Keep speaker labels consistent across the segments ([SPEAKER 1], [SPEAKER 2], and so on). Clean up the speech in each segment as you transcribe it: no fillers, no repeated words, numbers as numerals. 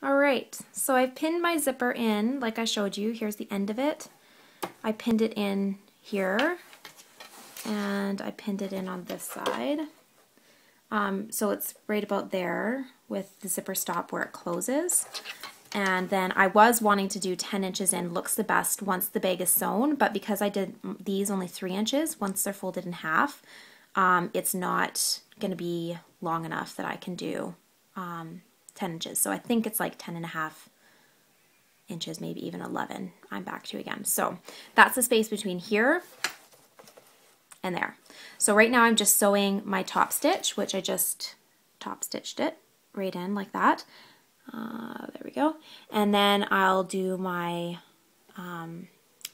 [SPEAKER 1] All right, so I've pinned my zipper in like I showed you. Here's the end of it. I pinned it in here and I pinned it in on this side. So it's right about there with the zipper stop where it closes. And then I was wanting to do 10 inches in, looks the best once the bag is sewn, but because I did these only 3 inches, once they're folded in half, it's not going to be long enough that I can do 10 inches. So I think it's like 10.5 inches, maybe even 11. I'm back to again. So that's the space between here and there. So right now I'm just sewing my top stitch, which I just top stitched it right in like that. There we go. And then I'll do my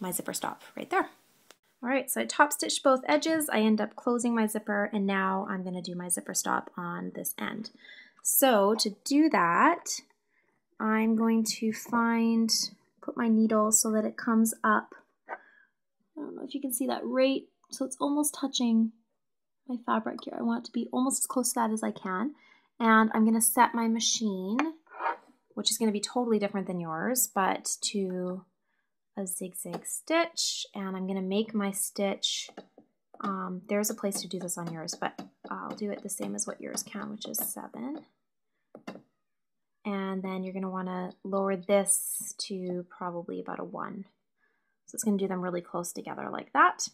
[SPEAKER 1] my zipper stop right there. All right, so I top stitched both edges. I end up closing my zipper, and now I'm going to do my zipper stop on this end. So to do that, I'm going to put my needle so that it comes up. I don't know if you can see that right. So it's almost touching my fabric here. I want it to be almost as close to that as I can. And I'm going to set my machine, which is going to be totally different than yours, but to a zigzag stitch. And I'm going to make my stitch. There's a place to do this on yours, but I'll do it the same as what yours can, which is 7. And then you're going to want to lower this to probably about a 1. So it's going to do them really close together like that.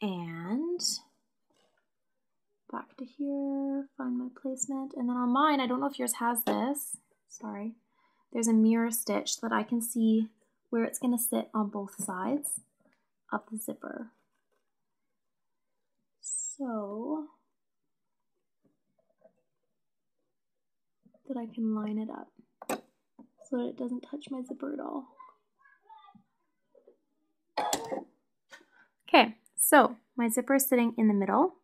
[SPEAKER 1] And back to here, find my placement. And then on mine, I don't know if yours has this. Sorry. There's a mirror stitch so that I can see where it's going to sit on both sides of the zipper. So that I can line it up so that it doesn't touch my zipper at all. Okay, so my zipper is sitting in the middle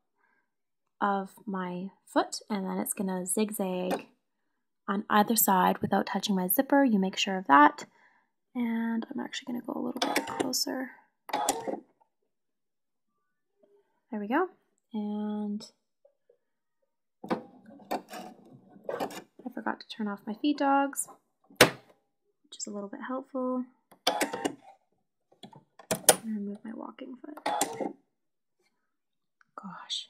[SPEAKER 1] of my foot, and then it's going to zigzag on either side without touching my zipper. You make sure of that. And I'm actually going to go a little bit closer. There we go. And I forgot to turn off my feed dogs, which is a little bit helpful. And remove my walking foot. Gosh.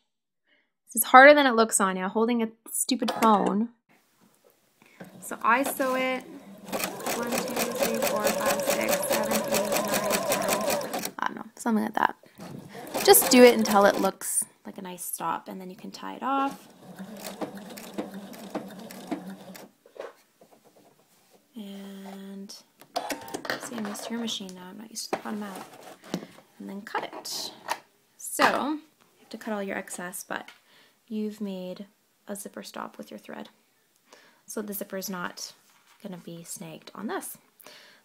[SPEAKER 1] This is harder than it looks, Sonia, holding a stupid phone. So I sew it 1, 2, 3, 4, 5, 6, 7, 8, 9, 10. I don't know, something like that. Just do it until it looks like a nice stop, and then you can tie it off. And see, I'm used to your machine now. I'm not used to the bottom out. And then cut it. So you have to cut all your excess, but you've made a zipper stop with your thread. So the zipper is not going to be snagged on this.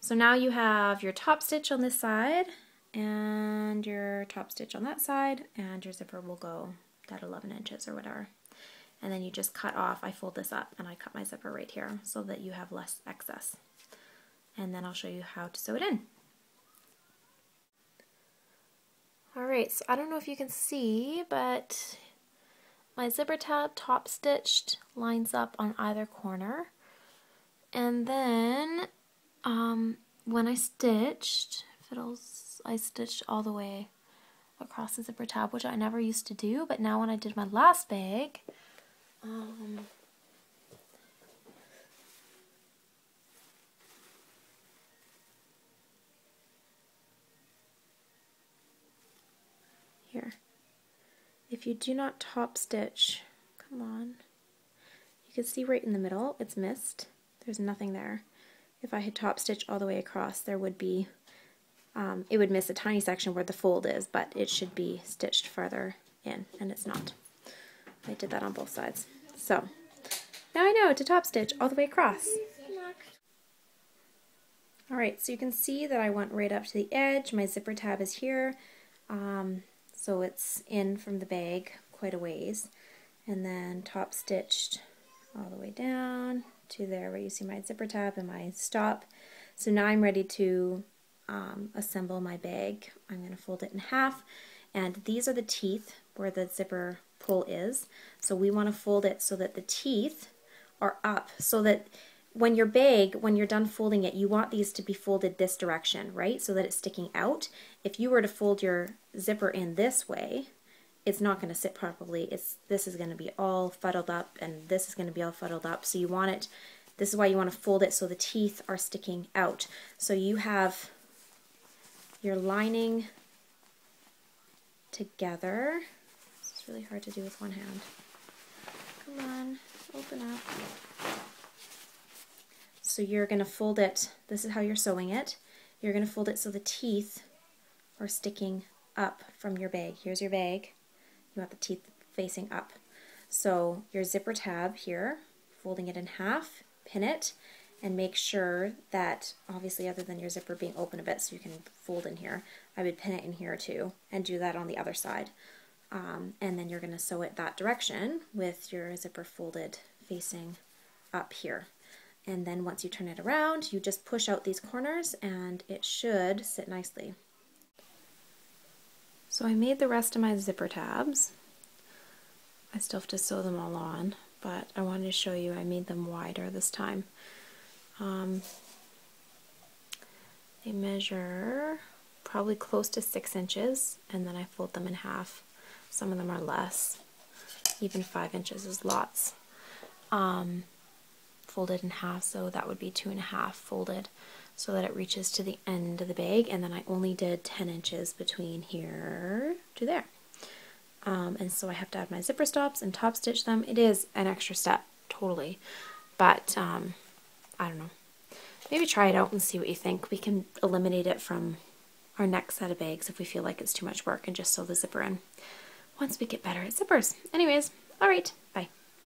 [SPEAKER 1] So now you have your top stitch on this side and your top stitch on that side, and your zipper will go that 11 inches or whatever. And then you just cut off, I fold this up and I cut my zipper right here so that you have less excess. And then I'll show you how to sew it in. Alright, so I don't know if you can see, but my zipper tab top stitched lines up on either corner. And then when I stitched, I stitched all the way across the zipper tab, which I never used to do, but now when I did my last bag, here, if you do not top stitch, come on, you can see right in the middle, it's missed. There's nothing there. If I had top stitched all the way across, there would be, it would miss a tiny section where the fold is, but it should be stitched farther in, and it's not. I did that on both sides. So now I know to top stitch all the way across. Alright, so you can see that I went right up to the edge. My zipper tab is here, so it's in from the bag quite a ways, and then top stitched all the way down to there where you see my zipper tab and my stop. So now I'm ready to assemble my bag. I'm going to fold it in half, and these are the teeth where the zipper pull is. So we want to fold it so that the teeth are up, so that when your bag, when you're done folding it, you want these to be folded this direction, right? So that it's sticking out. If you were to fold your zipper in this way, it's not going to sit properly. This is going to be all fuddled up, and this is going to be all fuddled up. So you want it, this is why you want to fold it so the teeth are sticking out. So you have your lining together. This is really hard to do with one hand. Come on, open up. So you're going to fold it, this is how you're sewing it. You're going to fold it so the teeth are sticking up from your bag. Here's your bag. You want the teeth facing up. So your zipper tab here, folding it in half, pin it, and make sure that, obviously other than your zipper being open a bit so you can fold in here, I would pin it in here too, and do that on the other side. And then you're going to sew it that direction with your zipper folded facing up here. And then once you turn it around, you just push out these corners and it should sit nicely. So I made the rest of my zipper tabs. I still have to sew them all on, but I wanted to show you I made them wider this time. They measure probably close to 6 inches, and then I fold them in half. Some of them are less. Even 5 inches is lots. Folded in half, so that would be 2.5 folded so that it reaches to the end of the bag, and then I only did 10 inches between here to there. And so I have to add my zipper stops and top stitch them. It is an extra step, totally, but I don't know. Maybe try it out and see what you think. We can eliminate it from our next set of bags if we feel like it's too much work and just sew the zipper in once we get better at zippers. Anyways, alright.